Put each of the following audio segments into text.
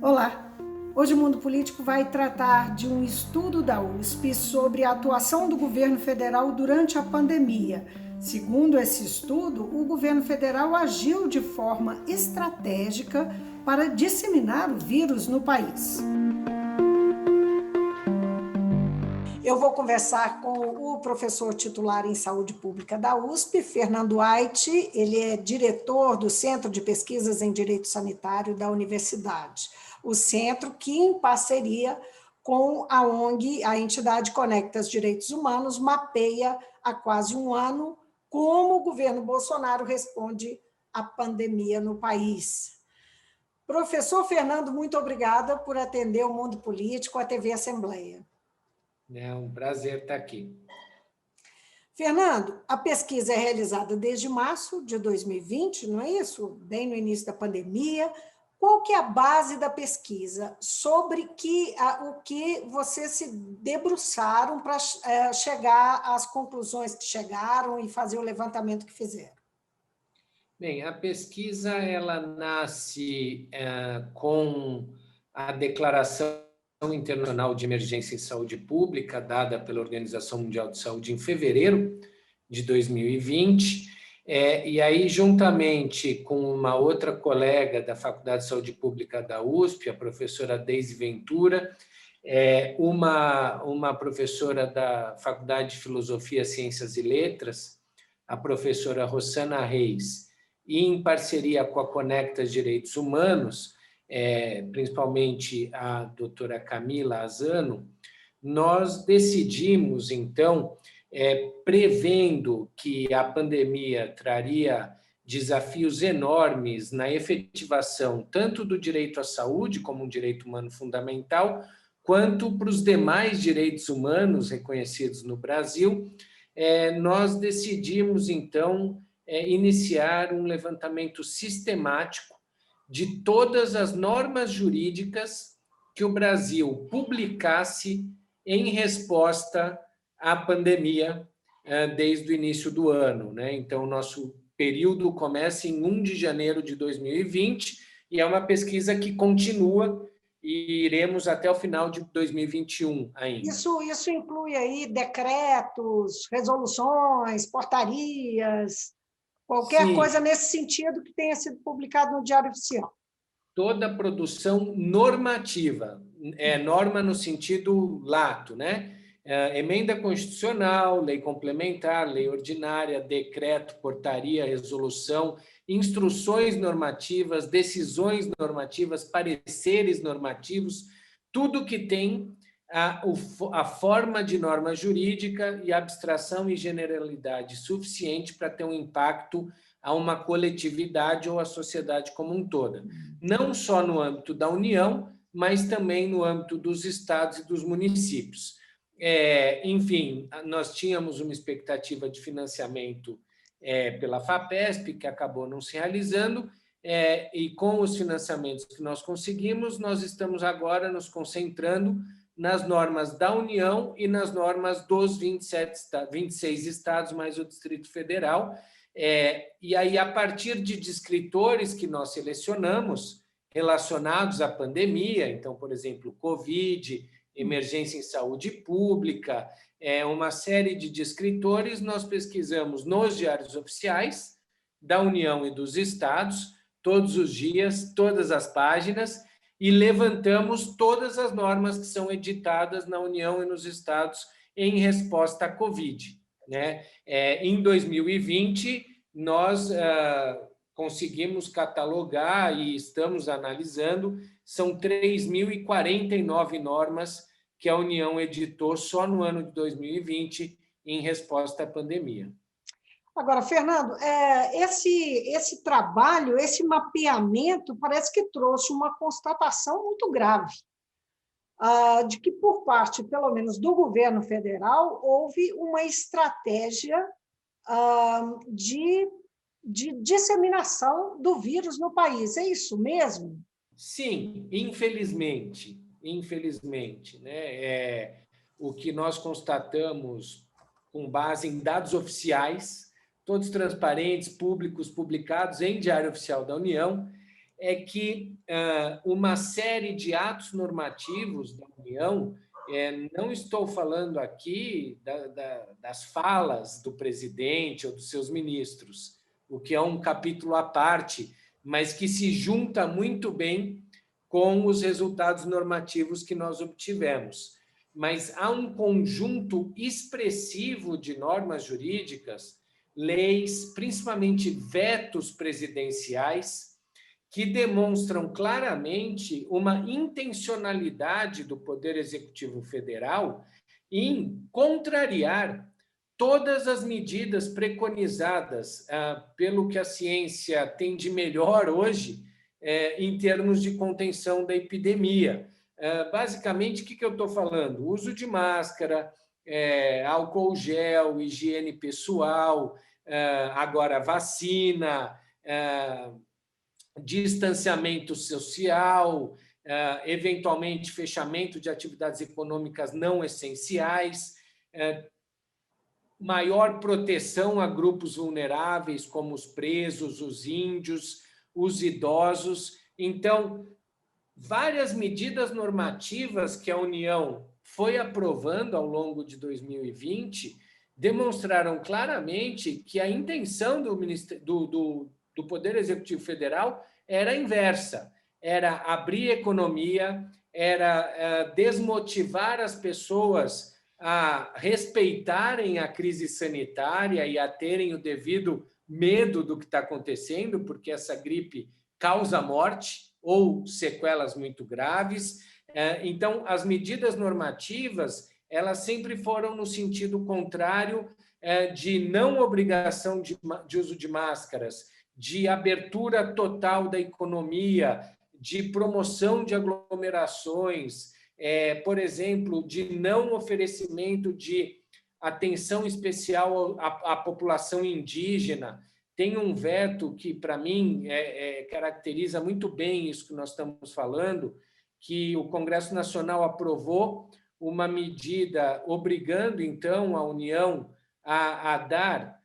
Olá! Hoje o Mundo Político vai tratar de um estudo da USP sobre a atuação do governo federal durante a pandemia. Segundo esse estudo, o governo federal agiu de forma estratégica para disseminar o vírus no país. Eu vou conversar com o professor titular em saúde pública da USP, Fernando Aite. Ele é diretor do Centro de Pesquisas em Direito Sanitário da universidade. O centro que, em parceria com a ONG, a entidade Conectas Direitos Humanos, mapeia há quase um ano como o governo Bolsonaro responde à pandemia no país. Professor Fernando, muito obrigada por atender o Mundo Político, a TV Assembleia. É um prazer estar aqui. Fernando, a pesquisa é realizada desde março de 2020, não é isso? Bem no início da pandemia. Qual que é a base da pesquisa? Sobre o que vocês se debruçaram para chegar às conclusões que chegaram e fazer o levantamento que fizeram? Bem, a pesquisa ela nasce com a Declaração Internacional de Emergência em Saúde Pública, dada pela Organização Mundial de Saúde em fevereiro de 2020, e aí, juntamente com uma outra colega da Faculdade de Saúde Pública da USP, a professora Deise Ventura, uma professora da Faculdade de Filosofia, Ciências e Letras, a professora Rosana Reis, e em parceria com a Conectas Direitos Humanos, principalmente a doutora Camila Azano, nós decidimos, então, prevendo que a pandemia traria desafios enormes na efetivação tanto do direito à saúde, como um direito humano fundamental, quanto para os demais direitos humanos reconhecidos no Brasil, nós decidimos, então, iniciar um levantamento sistemático de todas as normas jurídicas que o Brasil publicasse em resposta à pandemia desde o início do ano, né? Então, nosso período começa em 1 de janeiro de 2020 e é uma pesquisa que continua e iremos até o final de 2021 ainda. Isso inclui aí decretos, resoluções, portarias, qualquer Sim, coisa nesse sentido que tenha sido publicado no Diário Oficial. toda produção normativa, norma no sentido lato, né? Emenda constitucional, lei complementar, lei ordinária, decreto, portaria, resolução, instruções normativas, decisões normativas, pareceres normativos, tudo que tem a forma de norma jurídica e abstração e generalidade suficiente para ter um impacto a uma coletividade ou à sociedade como um todo. Não só no âmbito da União, mas também no âmbito dos estados e dos municípios. Enfim, nós tínhamos uma expectativa de financiamento pela FAPESP, que acabou não se realizando, e com os financiamentos que nós conseguimos, nós estamos agora nos concentrando nas normas da União e nas normas dos 26 estados, mais o Distrito Federal. E aí, a partir de descritores que nós selecionamos, relacionados à pandemia, então, por exemplo, Covid, emergência em saúde pública, uma série de descritores, nós pesquisamos nos diários oficiais da União e dos estados, todos os dias, todas as páginas, e levantamos todas as normas que são editadas na União e nos estados em resposta à Covid, né? Em 2020, nós conseguimos catalogar e estamos analisando, são 3.049 normas que a União editou só no ano de 2020 em resposta à pandemia. Agora, Fernando, esse trabalho, esse mapeamento, parece que trouxe uma constatação muito grave, de que, por parte, pelo menos, do governo federal, houve uma estratégia de disseminação do vírus no país. É isso mesmo? Sim, infelizmente, né? O que nós constatamos com base em dados oficiais, todos transparentes, públicos, publicados em Diário Oficial da União, é que uma série de atos normativos da União, não estou falando aqui das falas do presidente ou dos seus ministros, o que é um capítulo à parte, mas que se junta muito bem com os resultados normativos que nós obtivemos. Mas há um conjunto expressivo de normas jurídicas, leis, principalmente vetos presidenciais, que demonstram claramente uma intencionalidade do Poder Executivo Federal em contrariar todas as medidas preconizadas pelo que a ciência tem de melhor hoje em termos de contenção da epidemia. Basicamente, o que eu estou falando? Uso de máscara, álcool gel, higiene pessoal, agora vacina, distanciamento social, eventualmente fechamento de atividades econômicas não essenciais, maior proteção a grupos vulneráveis, como os presos, os índios, os idosos. Então, várias medidas normativas que a União foi aprovando ao longo de 2020 demonstraram claramente que a intenção do Poder Executivo Federal era a inversa, era abrir a economia, era desmotivar as pessoas a respeitarem a crise sanitária e a terem o devido medo do que está acontecendo, porque essa gripe causa morte ou sequelas muito graves. Então, as medidas normativas, elas sempre foram no sentido contrário de não obrigação de uso de máscaras, de abertura total da economia, de promoção de aglomerações, por exemplo, de não oferecimento de atenção especial à população indígena. Tem um veto que, para mim, caracteriza muito bem isso que nós estamos falando, que o Congresso Nacional aprovou uma medida obrigando, então, a União a dar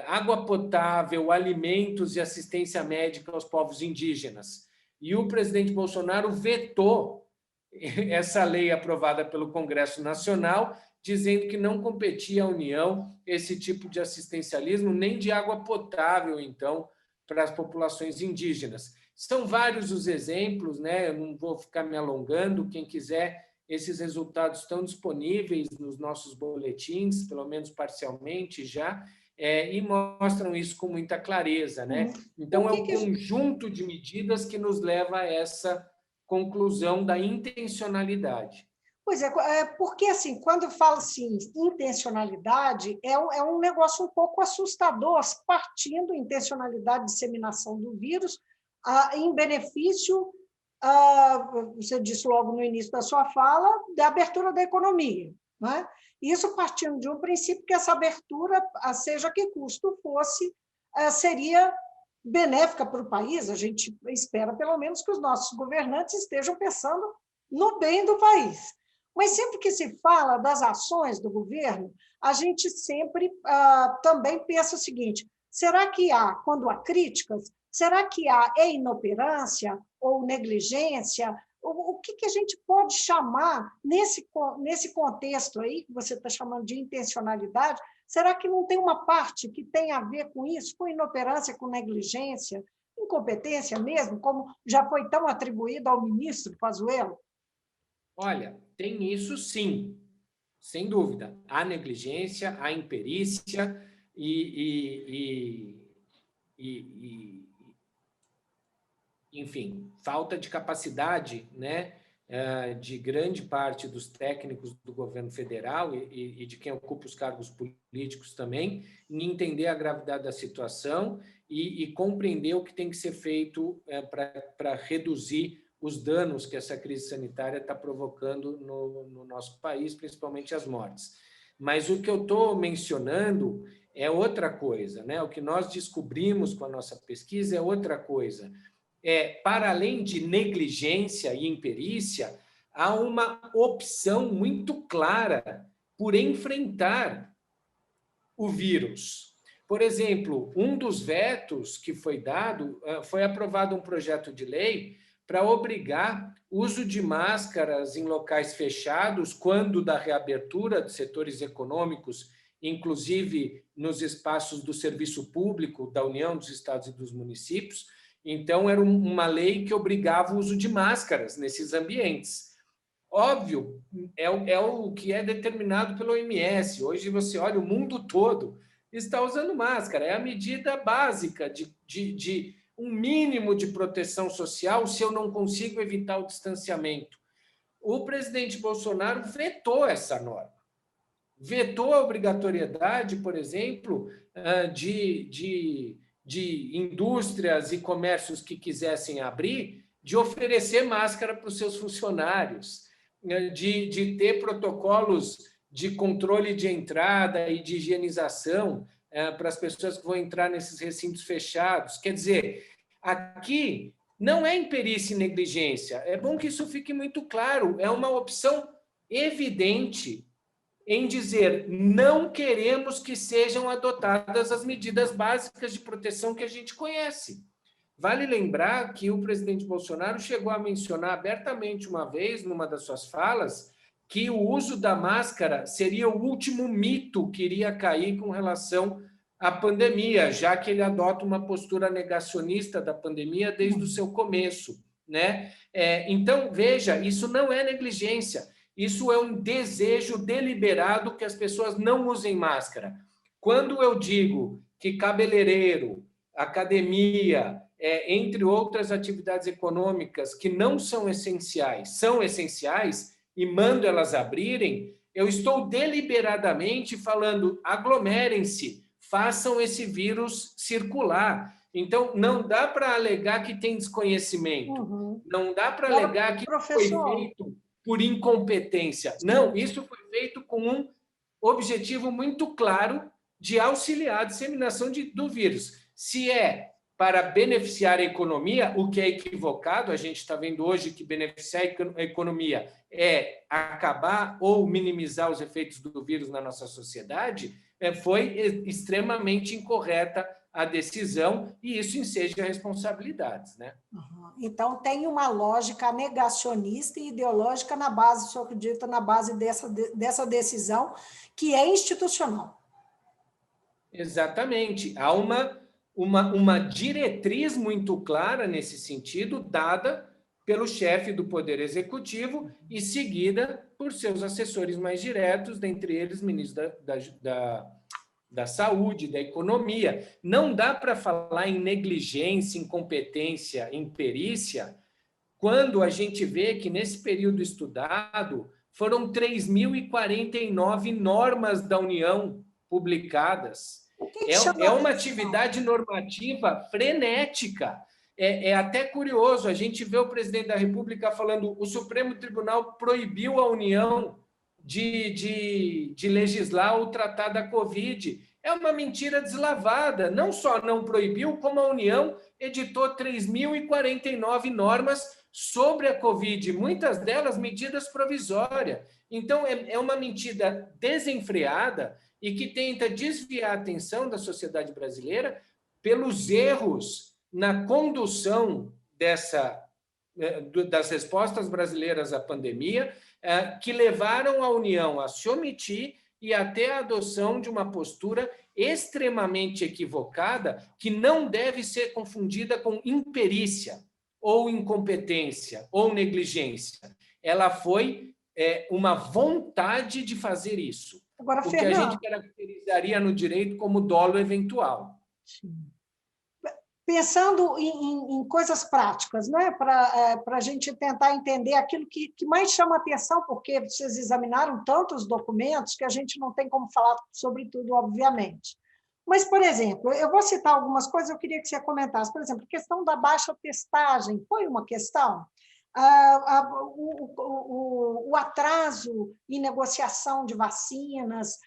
água potável, alimentos e assistência médica aos povos indígenas. E o presidente Bolsonaro vetou essa lei aprovada pelo Congresso Nacional, dizendo que não competia à União esse tipo de assistencialismo, nem de água potável, então, para as populações indígenas. São vários os exemplos, né? Eu não vou ficar me alongando, quem quiser, esses resultados estão disponíveis nos nossos boletins, pelo menos parcialmente já, e mostram isso com muita clareza, né? Então, é um conjunto de medidas que nos leva a essa conclusão da intencionalidade. Pois é, porque assim, quando eu falo assim, intencionalidade, é um negócio um pouco assustador, partindo intencionalidade de disseminação do vírus em benefício, você disse logo no início da sua fala, da abertura da economia. Né? Isso partindo de um princípio que essa abertura, seja que custo fosse, seria benéfica para o país. A gente espera, pelo menos, que os nossos governantes estejam pensando no bem do país. Mas sempre que se fala das ações do governo, a gente sempre também pensa o seguinte: será que quando há críticas, será que há inoperância ou negligência? O que a gente pode chamar, nesse contexto aí, que você está chamando de intencionalidade, será que não tem uma parte que tem a ver com isso, com inoperância, com negligência, incompetência mesmo, como já foi tão atribuído ao ministro Pazuello? Olha, tem isso sim, sem dúvida. Há negligência, há imperícia enfim, falta de capacidade, né, de grande parte dos técnicos do governo federal e de quem ocupa os cargos políticos também, em entender a gravidade da situação e compreender o que tem que ser feito para reduzir os danos que essa crise sanitária está provocando no nosso país, principalmente as mortes. Mas o que eu estou mencionando é outra coisa, né? O que nós descobrimos com a nossa pesquisa é outra coisa. Para além de negligência e imperícia, há uma opção muito clara por enfrentar o vírus. Por exemplo, um dos vetos que foi dado, foi aprovado um projeto de lei para obrigar uso de máscaras em locais fechados quando da reabertura de setores econômicos, inclusive nos espaços do serviço público da União, dos estados e dos municípios. Então, era uma lei que obrigava o uso de máscaras nesses ambientes. Óbvio, é o que é determinado pelo OMS. Hoje você olha, o mundo todo está usando máscara. É a medida básica de um mínimo de proteção social se eu não consigo evitar o distanciamento. O presidente Bolsonaro vetou essa norma. Vetou a obrigatoriedade, por exemplo, de indústrias e comércios que quisessem abrir, de oferecer máscara para os seus funcionários, de ter protocolos de controle de entrada e de higienização para as pessoas que vão entrar nesses recintos fechados. Quer dizer, aqui não é imperícia e negligência. É bom que isso fique muito claro. É uma opção evidente em dizer não queremos que sejam adotadas as medidas básicas de proteção que a gente conhece. Vale lembrar que o presidente Bolsonaro chegou a mencionar abertamente uma vez, numa das suas falas, que o uso da máscara seria o último mito que iria cair com relação à pandemia, já que ele adota uma postura negacionista da pandemia desde o seu começo, né? Então, veja, isso não é negligência, isso é um desejo deliberado que as pessoas não usem máscara. Quando eu digo que cabeleireiro, academia, entre outras atividades econômicas que não são essenciais e mando elas abrirem, eu estou deliberadamente falando, aglomerem-se, façam esse vírus circular. Então, não dá para alegar que tem desconhecimento, não dá para alegar que foi feito por incompetência. Não, isso foi feito com um objetivo muito claro de auxiliar a disseminação do vírus. Se é para beneficiar a economia, o que é equivocado, a gente está vendo hoje que beneficiar a economia é acabar ou minimizar os efeitos do vírus na nossa sociedade, foi extremamente incorreta a decisão e isso enseja responsabilidades, né? Então, tem uma lógica negacionista e ideológica na base, o senhor acredita, na base dessa decisão, que é institucional. Exatamente. Há uma diretriz muito clara nesse sentido, dada pelo chefe do Poder Executivo e seguida por seus assessores mais diretos, dentre eles ministro da Saúde, da Economia. Não dá para falar em negligência, incompetência, imperícia, quando a gente vê que nesse período estudado foram 3.049 normas da União publicadas. É uma atividade normativa frenética. É até curioso, a gente vê o presidente da República falando o Supremo Tribunal proibiu a União de legislar o Tratado da Covid. É uma mentira deslavada. Não só não proibiu, como a União editou 3.049 normas sobre a Covid, muitas delas medidas provisórias. Então, é uma mentira desenfreada e que tenta desviar a atenção da sociedade brasileira pelos erros na condução das respostas brasileiras à pandemia, que levaram a União a se omitir e até a adoção de uma postura extremamente equivocada, que não deve ser confundida com imperícia, ou incompetência, ou negligência. Ela foi uma vontade de fazer isso. Agora, o que a gente caracterizaria no direito como dolo eventual. Sim. Pensando em coisas práticas, né? Para a gente tentar entender aquilo que mais chama atenção, porque vocês examinaram tantos documentos que a gente não tem como falar sobre tudo, obviamente. Mas, por exemplo, eu vou citar algumas coisas, eu queria que você comentasse. Por exemplo, a questão da baixa testagem foi uma questão. O atraso em negociação de vacinas,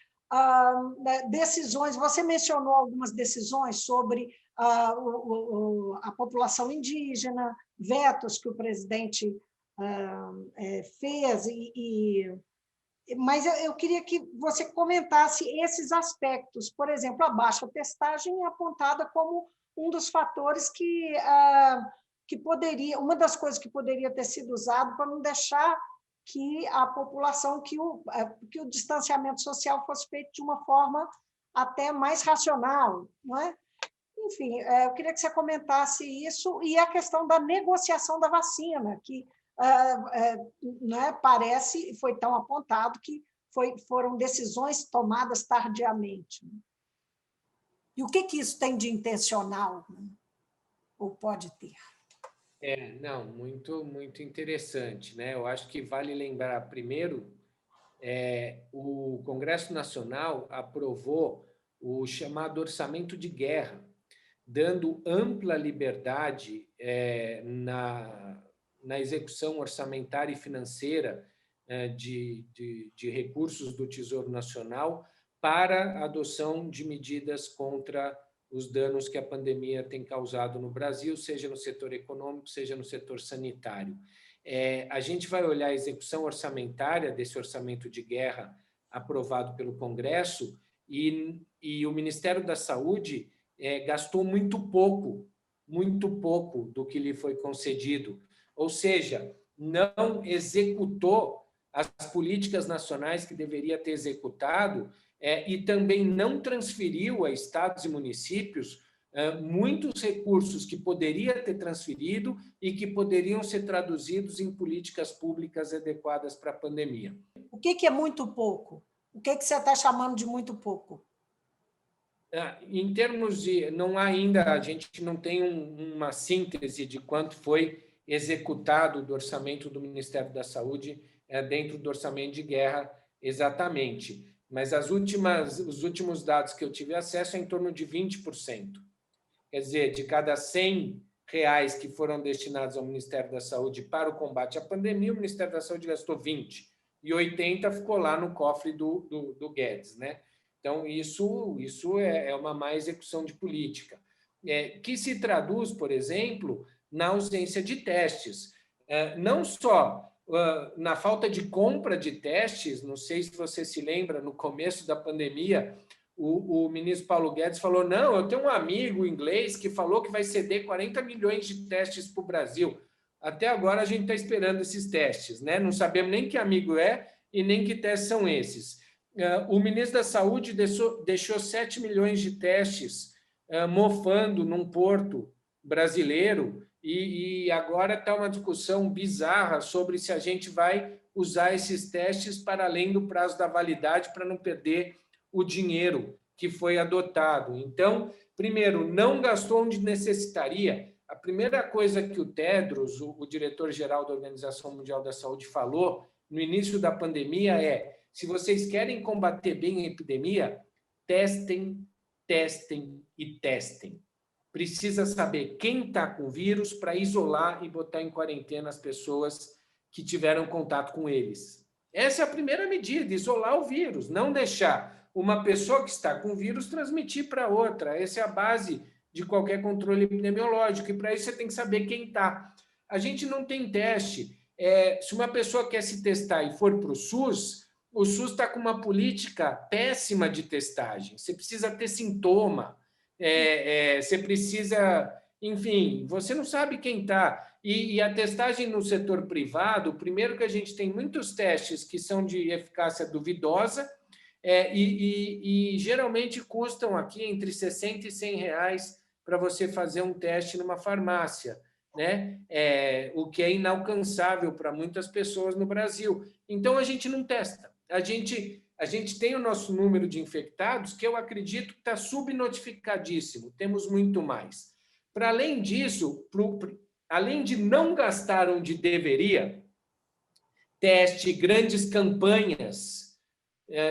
decisões, você mencionou algumas decisões sobre a população indígena, vetos que o presidente fez, e Mas eu queria que você comentasse esses aspectos. Por exemplo, a baixa testagem é apontada como um dos fatores que poderia, uma das coisas que poderia ter sido usado para não deixar que a população, que o distanciamento social fosse feito de uma forma até mais racional, não é? Enfim, eu queria que você comentasse isso e a questão da negociação da vacina, que não é, parece, foi tão apontado que foram decisões tomadas tardiamente. E o que isso tem de intencional, né? Ou pode ter? Não, muito, muito interessante, né? Eu acho que vale lembrar, primeiro, o Congresso Nacional aprovou o chamado orçamento de guerra, dando ampla liberdade na execução orçamentária e financeira de recursos do Tesouro Nacional para a adoção de medidas contra os danos que a pandemia tem causado no Brasil, seja no setor econômico, seja no setor sanitário. A gente vai olhar a execução orçamentária desse orçamento de guerra aprovado pelo Congresso e o Ministério da Saúde gastou muito pouco do que lhe foi concedido. Ou seja, não executou as políticas nacionais que deveria ter executado e também não transferiu a estados e municípios muitos recursos que poderia ter transferido e que poderiam ser traduzidos em políticas públicas adequadas para a pandemia. O que é muito pouco? O que você está chamando de muito pouco? Em termos de... não há ainda, a gente não tem uma síntese de quanto foi executado do orçamento do Ministério da Saúde dentro do orçamento de guerra exatamente. Mas os últimos dados que eu tive acesso é em torno de 20%. Quer dizer, de cada R$100 que foram destinados ao Ministério da Saúde para o combate à pandemia, o Ministério da Saúde gastou 20, e 80 ficou lá no cofre do Guedes, né? Então, isso é uma má execução de política, que se traduz, por exemplo, na ausência de testes. Não só na falta de compra de testes, não sei se você se lembra, no começo da pandemia, o ministro Paulo Guedes falou, não, eu tenho um amigo inglês que falou que vai ceder 40 milhões de testes para o Brasil. Até agora a gente está esperando esses testes, né? Não sabemos nem que amigo é e nem que testes são esses. O ministro da Saúde deixou 7 milhões de testes mofando num porto brasileiro e agora está uma discussão bizarra sobre se a gente vai usar esses testes para além do prazo da validade para não perder o dinheiro que foi adotado. Então, primeiro, não gastou onde necessitaria. A primeira coisa que o Tedros, o diretor-geral da Organização Mundial da Saúde, falou no início da pandemia se vocês querem combater bem a epidemia, testem, testem e testem. Precisa saber quem está com o vírus para isolar e botar em quarentena as pessoas que tiveram contato com eles. Essa é a primeira medida, isolar o vírus, não deixar uma pessoa que está com o vírus transmitir para outra. Essa é a base de qualquer controle epidemiológico, e para isso você tem que saber quem está. A gente não tem teste. Se uma pessoa quer se testar e for para o SUS está com uma política péssima de testagem. Você precisa ter sintoma, você precisa... Enfim, você não sabe quem está. E a testagem no setor privado, primeiro que a gente tem muitos testes que são de eficácia duvidosa e geralmente custam aqui entre R$60 e R$100 para você fazer um teste numa farmácia, né? O que é inalcançável para muitas pessoas no Brasil. Então, a gente não testa. A gente tem o nosso número de infectados, que eu acredito que está subnotificadíssimo. Temos muito mais. Para além disso, além de não gastar onde deveria, teste, grandes campanhas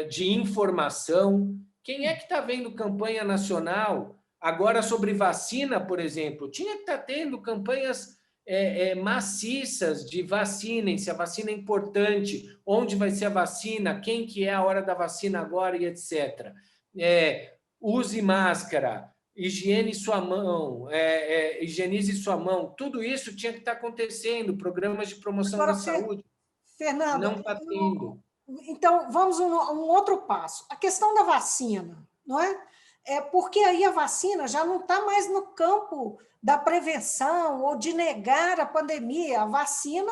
de informação. Quem é que está vendo campanha nacional agora sobre vacina, por exemplo? Tinha que estar tendo campanhas maciças de vacinem, se a vacina é importante, onde vai ser a vacina, quem que é a hora da vacina agora e etc. Use máscara, higienize sua mão, tudo isso tinha que estar acontecendo, programas de promoção da saúde. Fernando, não está tendo. Então, vamos a um outro passo. A questão da vacina, não é? Porque aí a vacina já não está mais no campo da prevenção ou de negar a pandemia. A vacina,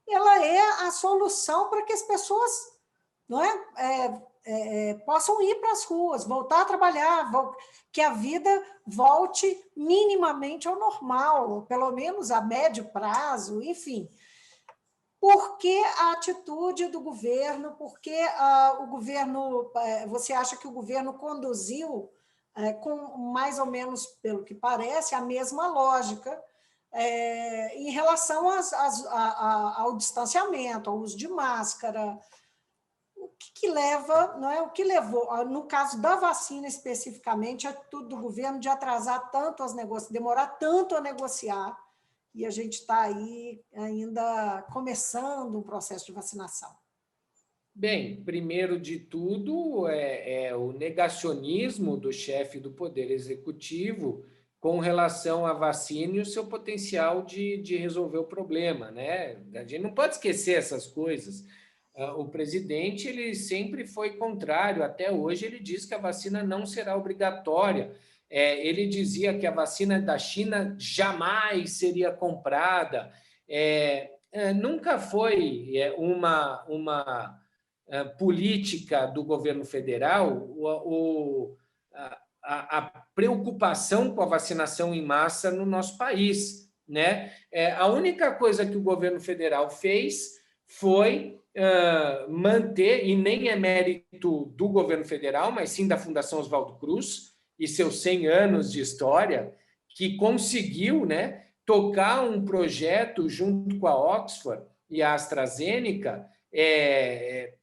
ela é a solução para que as pessoas, não possam ir para as ruas, voltar a trabalhar, que a vida volte minimamente ao normal, pelo menos a médio prazo, enfim. Por que a atitude do governo? Por que o governo, você acha que o governo conduziu com mais ou menos, pelo que parece, a mesma lógica em relação ao distanciamento, ao uso de máscara? O que leva, não é? O que levou, no caso da vacina especificamente, a atitude do governo de atrasar tanto as negociações, demorar tanto a negociar, e a gente está aí ainda começando um processo de vacinação? Bem, primeiro de tudo, é o negacionismo do chefe do Poder Executivo com relação à vacina e o seu potencial de resolver o problema, né? A gente não pode esquecer essas coisas. O presidente, ele sempre foi contrário, até hoje ele diz que a vacina não será obrigatória. Ele dizia que a vacina da China jamais seria comprada. Nunca foi uma política do governo federal a preocupação com a vacinação em massa no nosso país, né? A única coisa que o governo federal fez foi manter, e nem é mérito do governo federal, mas sim da Fundação Oswaldo Cruz e seus 100 anos de história, que conseguiu, né, tocar um projeto junto com a Oxford e a AstraZeneca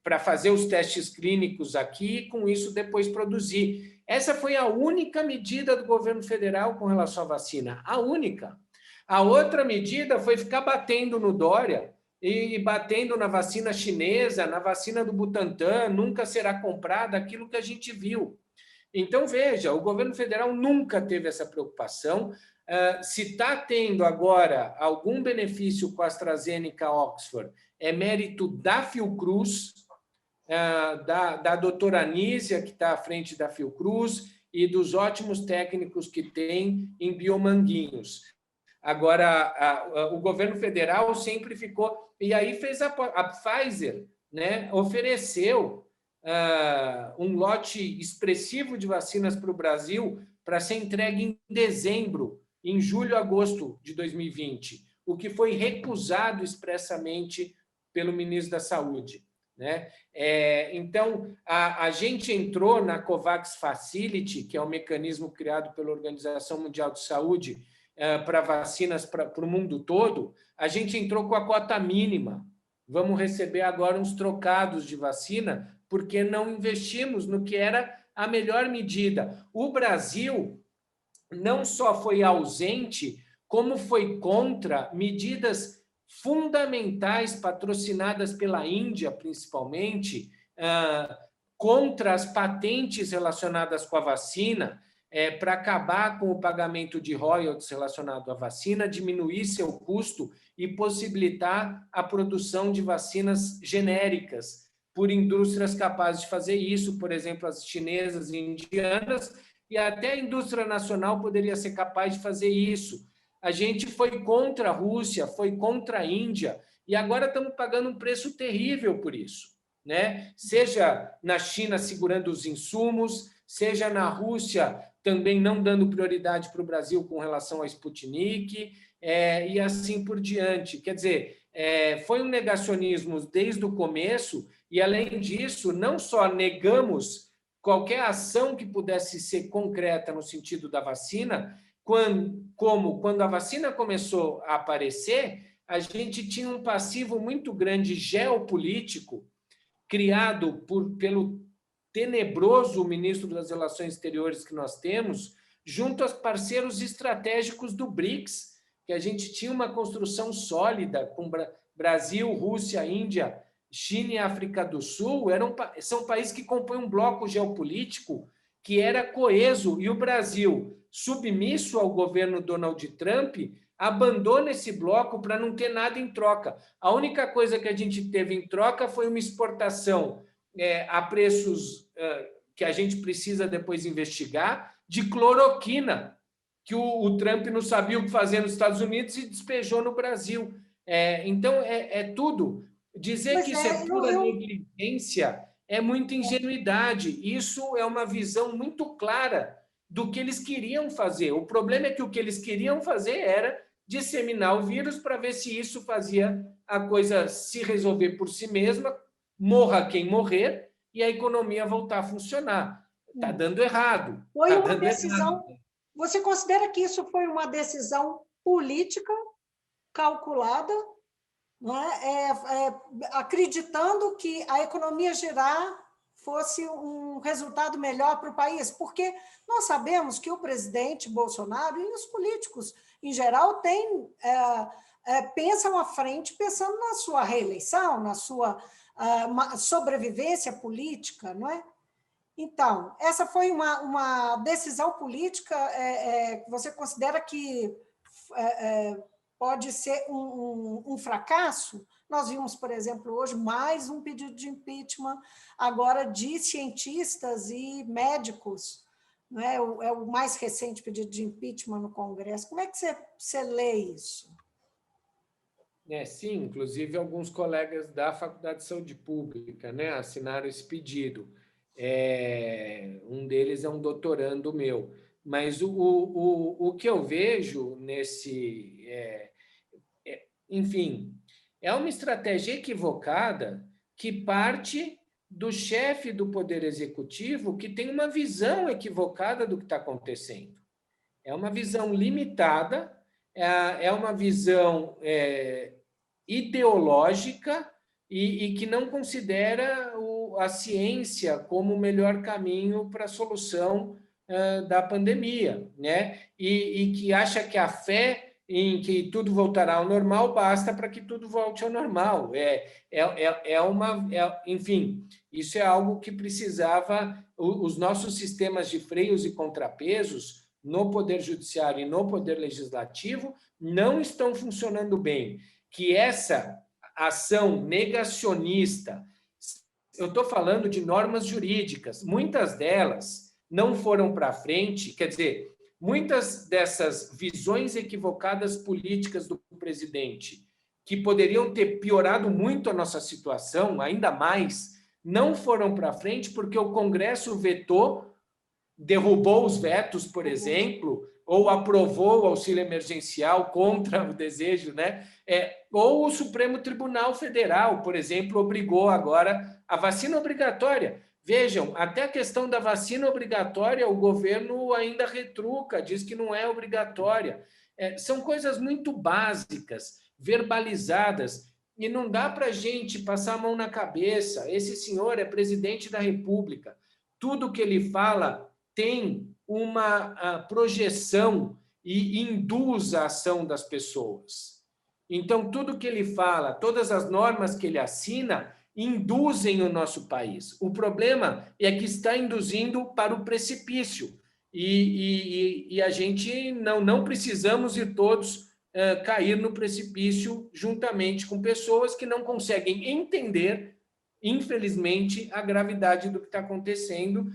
para fazer os testes clínicos aqui e, com isso, depois produzir. Essa foi a única medida do governo federal com relação à vacina, a única. A outra medida foi ficar batendo no Dória e batendo na vacina chinesa, na vacina do Butantan, nunca será comprada, aquilo que a gente viu. Então, veja, o governo federal nunca teve essa preocupação. Se está tendo agora algum benefício com a AstraZeneca Oxford, é mérito da Fiocruz, da doutora Anísia, que está à frente da Fiocruz, e dos ótimos técnicos que tem em Biomanguinhos. Agora, o governo federal sempre ficou... E aí fez a Pfizer, né, ofereceu um lote expressivo de vacinas para o Brasil para ser entregue em dezembro, em julho, agosto de 2020, o que foi recusado expressamente pelo ministro da Saúde, né? Então, a gente entrou na COVAX Facility, que é um mecanismo criado pela Organização Mundial de Saúde para vacinas para o mundo todo. A gente entrou com a cota mínima. Vamos receber agora uns trocados de vacina, porque não investimos no que era a melhor medida. O Brasil não só foi ausente, como foi contra medidas fundamentais patrocinadas pela Índia, principalmente, contra as patentes relacionadas com a vacina, para acabar com o pagamento de royalties relacionado à vacina, diminuir seu custo e possibilitar a produção de vacinas genéricas por indústrias capazes de fazer isso, por exemplo, as chinesas e indianas, e até a indústria nacional poderia ser capaz de fazer isso. A gente foi contra a Rússia, foi contra a Índia, e agora estamos pagando um preço terrível por isso, né? Seja na China segurando os insumos, seja na Rússia também não dando prioridade para o Brasil com relação à Sputnik, e assim por diante. Quer dizer, foi um negacionismo desde o começo, e, além disso, não só negamos qualquer ação que pudesse ser concreta no sentido da vacina, como quando a vacina começou a aparecer, a gente tinha um passivo muito grande geopolítico, criado pelo tenebroso ministro das Relações Exteriores que nós temos, junto aos parceiros estratégicos do BRICS, que a gente tinha uma construção sólida com Brasil, Rússia, Índia, China e África do Sul, são países que compõem um bloco geopolítico que era coeso, e o Brasil, submisso ao governo Donald Trump, abandona esse bloco para não ter nada em troca. A única coisa que a gente teve em troca foi uma exportação a preços que a gente precisa depois investigar, de cloroquina, que o Trump não sabia o que fazer nos Estados Unidos e despejou no Brasil. Então, tudo. Dizer Mas que isso é pura negligência é muita ingenuidade. Isso é uma visão muito clara do que eles queriam fazer. O problema é que o que eles queriam fazer era disseminar o vírus para ver se isso fazia a coisa se resolver por si mesma, morra quem morrer, e a economia voltar a funcionar. Está dando errado. Foi uma decisão. Você considera que isso foi uma decisão política calculada, não é? Acreditando que a economia girar fosse um resultado melhor para o país? Porque nós sabemos que o presidente Bolsonaro e os políticos, em geral, pensam à frente, pensando na sua reeleição, na sua sobrevivência política, não é? Então, essa foi uma decisão política. Você considera que pode ser um fracasso? Nós vimos, por exemplo, hoje mais um pedido de impeachment, agora de cientistas e médicos, não é? É o mais recente pedido de impeachment no Congresso. Como é que você lê isso? Sim, inclusive alguns colegas da Faculdade de Saúde Pública, né, assinaram esse pedido. Um deles é um doutorando meu. Mas o que eu vejo nesse... enfim, é uma estratégia equivocada que parte do chefe do Poder Executivo, que tem uma visão equivocada do que está acontecendo. É uma visão limitada, é uma visão ideológica e que não considera a ciência como o melhor caminho para a solução da pandemia, né? E que acha que a fé em que tudo voltará ao normal basta para que tudo volte ao normal. Enfim, isso é algo que precisava... Os nossos sistemas de freios e contrapesos no Poder Judiciário e no Poder Legislativo não estão funcionando bem. Que essa ação negacionista... Eu estou falando de normas jurídicas, muitas delas não foram para frente, quer dizer, muitas dessas visões equivocadas políticas do presidente, que poderiam ter piorado muito a nossa situação, ainda mais, não foram para frente porque o Congresso vetou, derrubou os vetos, por exemplo, ou aprovou o auxílio emergencial contra o desejo, né? Ou o Supremo Tribunal Federal, por exemplo, obrigou agora a vacina obrigatória. Vejam, até a questão da vacina obrigatória, o governo ainda retruca, diz que não é obrigatória. São coisas muito básicas, verbalizadas, e não dá para a gente passar a mão na cabeça. Esse senhor é presidente da República. Tudo que ele fala tem uma projeção e induz a ação das pessoas. Então, tudo que ele fala, todas as normas que ele assina, induzem o nosso país. O problema é que está induzindo para o precipício. E a gente não precisamos ir todos cair no precipício juntamente com pessoas que não conseguem entender, infelizmente, a gravidade do que está acontecendo,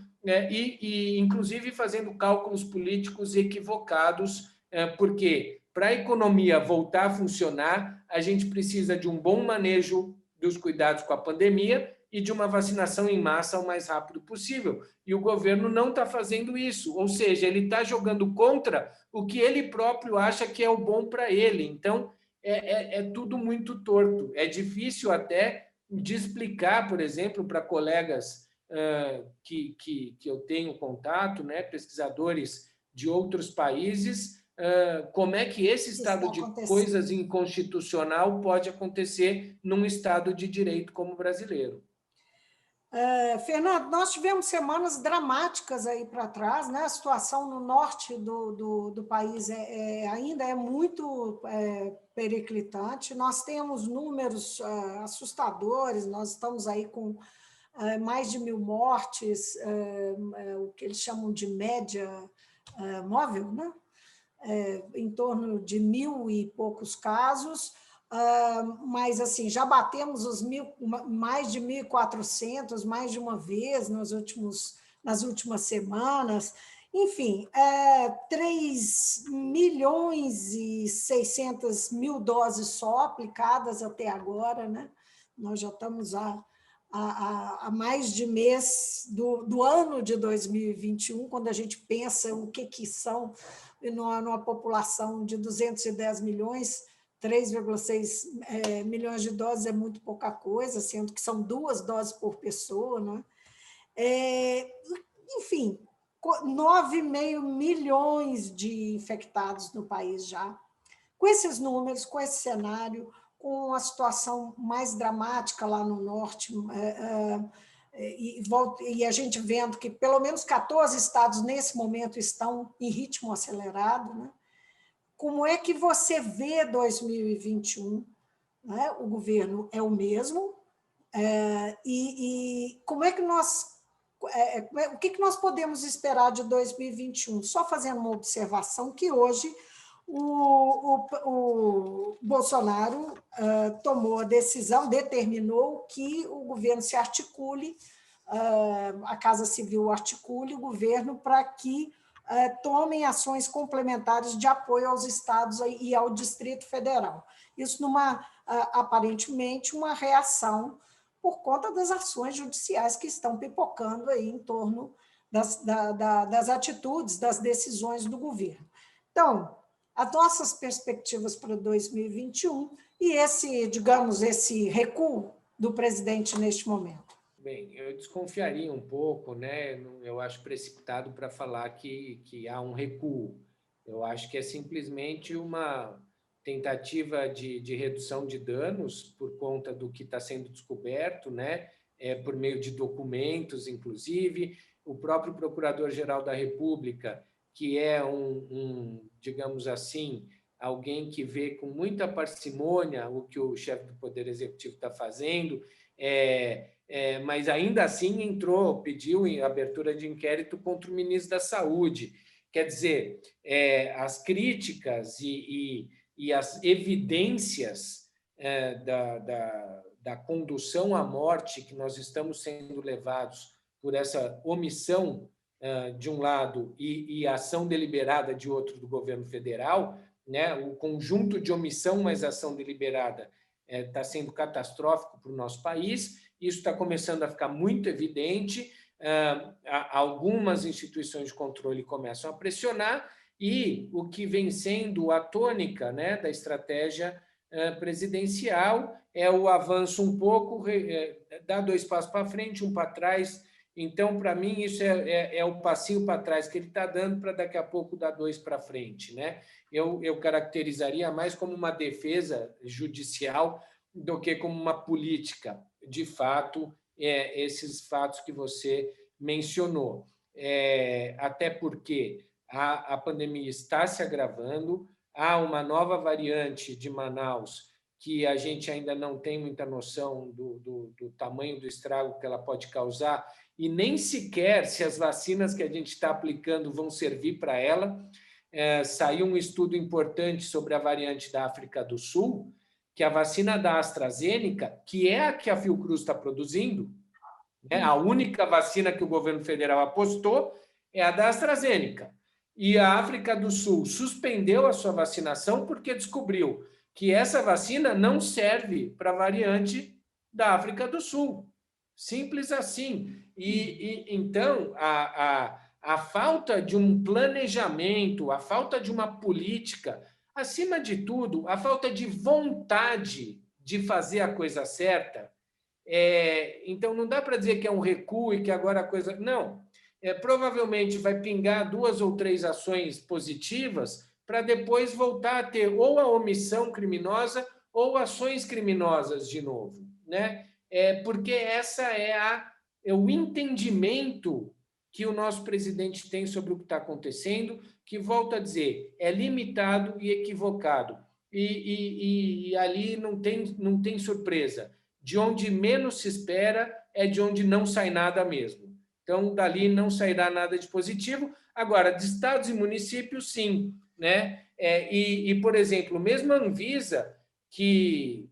inclusive fazendo cálculos políticos equivocados, porque para a economia voltar a funcionar, a gente precisa de um bom manejo dos cuidados com a pandemia e de uma vacinação em massa o mais rápido possível. E o governo não está fazendo isso, ou seja, ele está jogando contra o que ele próprio acha que é o bom para ele. Então, é tudo muito torto. É difícil até de explicar, por exemplo, para colegas que eu tenho contato, né, pesquisadores de outros países, como é que esse estado de coisas inconstitucional pode acontecer num estado de direito como o brasileiro. Fernando, nós tivemos semanas dramáticas aí para trás, né? A situação no norte do país ainda é muito periclitante. Nós temos números assustadores, nós estamos aí com mais de 1.000 mortes, o que eles chamam de média móvel, né? em torno de 1.000 e poucos casos, mas assim, já batemos mais de 1.400, mais de uma vez nas últimas semanas. Enfim, 3.600.000 doses só aplicadas até agora, né? Nós já estamos a mais de mês do ano de 2021, quando a gente pensa o que são, numa população de 210 milhões, 3,6 milhões de doses é muito pouca coisa, sendo que são 2 doses por pessoa, né? Enfim, 9,5 milhões de infectados no país já. Com esses números, com esse cenário, com a situação mais dramática lá no norte, e a gente vendo que pelo menos 14 estados nesse momento estão em ritmo acelerado, né? Como é que você vê 2021? Né? O governo é o mesmo, e como é que o que nós podemos esperar de 2021? Só fazendo uma observação que hoje o Bolsonaro tomou a decisão, determinou que o governo se articule, a Casa Civil articule o governo para que tomem ações complementares de apoio aos estados e ao Distrito Federal. Isso aparentemente uma reação por conta das ações judiciais que estão pipocando aí em torno das atitudes, das decisões do governo. Então, as nossas perspectivas para 2021 e esse recuo do presidente neste momento. Bem, eu desconfiaria um pouco, né? Eu acho precipitado para falar que há um recuo. Eu acho que é simplesmente uma tentativa de redução de danos por conta do que está sendo descoberto, né? Por meio de documentos, inclusive. O próprio Procurador-Geral da República, que é digamos assim, alguém que vê com muita parcimônia o que o chefe do Poder Executivo está fazendo, mas ainda assim pediu abertura de inquérito contra o ministro da Saúde. Quer dizer, as críticas e as evidências da condução à morte que nós estamos sendo levados por essa omissão de um lado e ação deliberada de outro do governo federal, né? O conjunto de omissão mais ação deliberada está sendo catastrófico para o nosso país. Isso está começando a ficar muito evidente. Algumas instituições de controle começam a pressionar e o que vem sendo a tônica, né, da estratégia presidencial é o avanço um pouco, dar 2 passos para frente, 1 para trás. Então, para mim, isso é o passinho para trás que ele está dando para daqui a pouco dar 2 para frente, né? Eu caracterizaria mais como uma defesa judicial do que como uma política, de fato, esses fatos que você mencionou. Até porque a pandemia está se agravando, há uma nova variante de Manaus que a gente ainda não tem muita noção do tamanho do estrago que ela pode causar e nem sequer se as vacinas que a gente está aplicando vão servir para ela. Saiu um estudo importante sobre a variante da África do Sul, que a vacina da AstraZeneca, que é a que a Fiocruz está produzindo, né, a única vacina que o governo federal apostou é a da AstraZeneca. E a África do Sul suspendeu a sua vacinação porque descobriu que essa vacina não serve para a variante da África do Sul. Simples assim. Então, a falta de um planejamento, a falta de uma política, acima de tudo, a falta de vontade de fazer a coisa certa. Então, não dá para dizer que é um recuo e que agora a coisa... Não. Provavelmente vai pingar 2 ou 3 ações positivas para depois voltar a ter ou a omissão criminosa ou ações criminosas de novo, né? Porque essa é o entendimento que o nosso presidente tem sobre o que está acontecendo, que, volto a dizer, é limitado e equivocado. E ali não tem surpresa. De onde menos se espera é de onde não sai nada mesmo. Então, dali não sairá nada de positivo. Agora, de estados e municípios, sim. né? Por exemplo, mesmo a Anvisa, que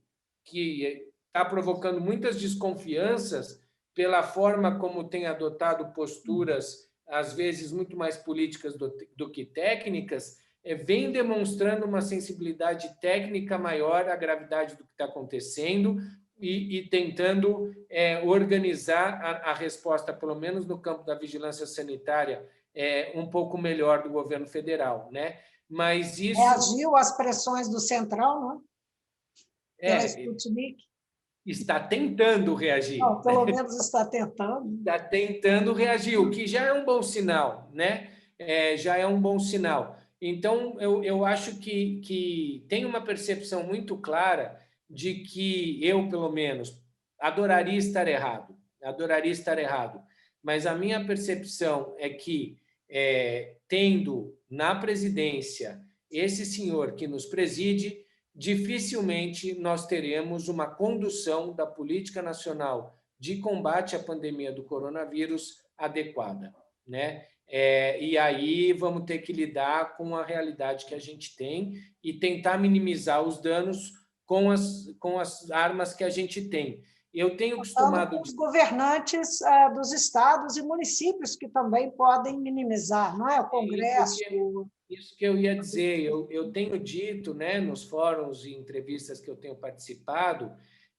está provocando muitas desconfianças pela forma como tem adotado posturas, às vezes, muito mais políticas do que técnicas, vem demonstrando uma sensibilidade técnica maior à gravidade do que está acontecendo e tentando organizar a resposta, pelo menos no campo da vigilância sanitária, um pouco melhor do governo federal, né? Mas isso... Reagiu às pressões do Centrão, não é? Pela Sputnik. Está tentando reagir. Não, pelo menos está tentando. Está tentando reagir, o que já é um bom sinal, né? Já é um bom sinal. Então, eu acho que tem uma percepção muito clara de que eu, pelo menos, adoraria estar errado, mas a minha percepção é que, tendo na presidência esse senhor que nos preside, dificilmente nós teremos uma condução da política nacional de combate à pandemia do coronavírus adequada, né? E aí vamos ter que lidar com a realidade que a gente tem e tentar minimizar os danos com as armas que a gente tem. Eu tenho costumado... Os governantes dos estados e municípios que também podem minimizar, não é? O Congresso... Isso que eu ia dizer, eu tenho dito, né, nos fóruns e entrevistas que eu tenho participado,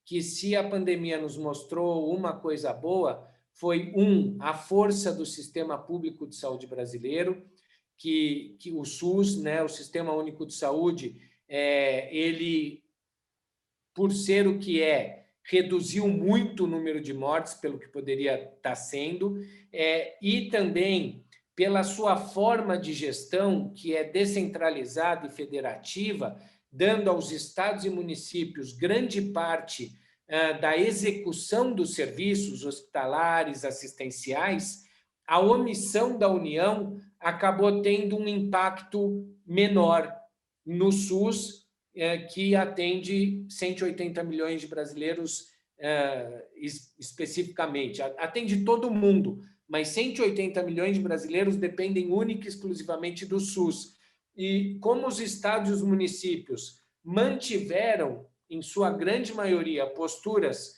que se a pandemia nos mostrou uma coisa boa, foi, a força do sistema público de saúde brasileiro, que o SUS, né, o Sistema Único de Saúde, ele, por ser o que reduziu muito o número de mortes, pelo que poderia estar sendo, e também pela sua forma de gestão, que é descentralizada e federativa, dando aos estados e municípios grande parte da execução dos serviços hospitalares, assistenciais, a omissão da União acabou tendo um impacto menor no SUS, que atende 180 milhões de brasileiros especificamente. Atende todo mundo, mas 180 milhões de brasileiros dependem única e exclusivamente do SUS. E como os estados e os municípios mantiveram, em sua grande maioria, posturas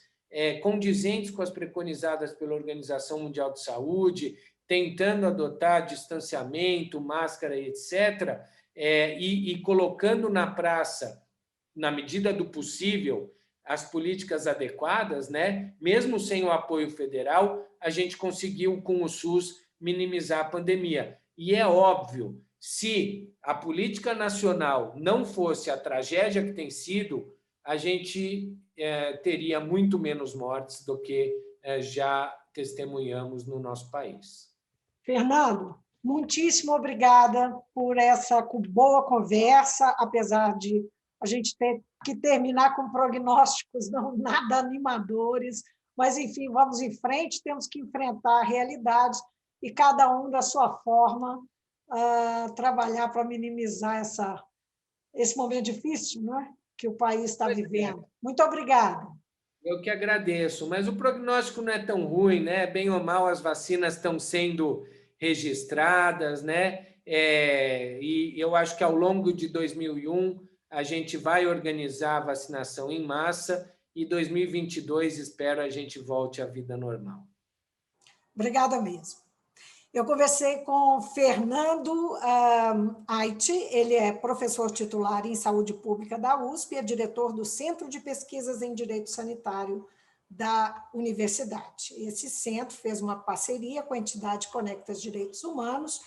condizentes com as preconizadas pela Organização Mundial de Saúde, tentando adotar distanciamento, máscara, etc., e colocando na praça, na medida do possível, as políticas adequadas, né? Mesmo sem o apoio federal, a gente conseguiu, com o SUS, minimizar a pandemia. E é óbvio, se a política nacional não fosse a tragédia que tem sido, a gente teria muito menos mortes do que já testemunhamos no nosso país. Fernando, muitíssimo obrigada por essa boa conversa, apesar de a gente ter que terminar com prognósticos não nada animadores, mas, enfim, vamos em frente, temos que enfrentar a realidade e cada um da sua forma trabalhar para minimizar esse momento difícil, não é? Que o país está vivendo. Muito obrigada. Eu que agradeço, mas o prognóstico não é tão ruim, né? Bem ou mal, as vacinas estão sendo registradas, né? E eu acho que ao longo de 2001 a gente vai organizar a vacinação em massa e 2022 espero a gente volte à vida normal. Obrigada mesmo. Eu conversei com Fernando Aite, ele é professor titular em saúde pública da USP e é diretor do Centro de Pesquisas em Direito Sanitário da universidade. Esse centro fez uma parceria com a entidade Conectas Direitos Humanos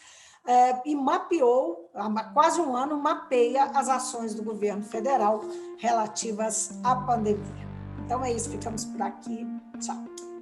e mapeou, há quase um ano, mapeia as ações do governo federal relativas à pandemia. Então é isso, ficamos por aqui. Tchau.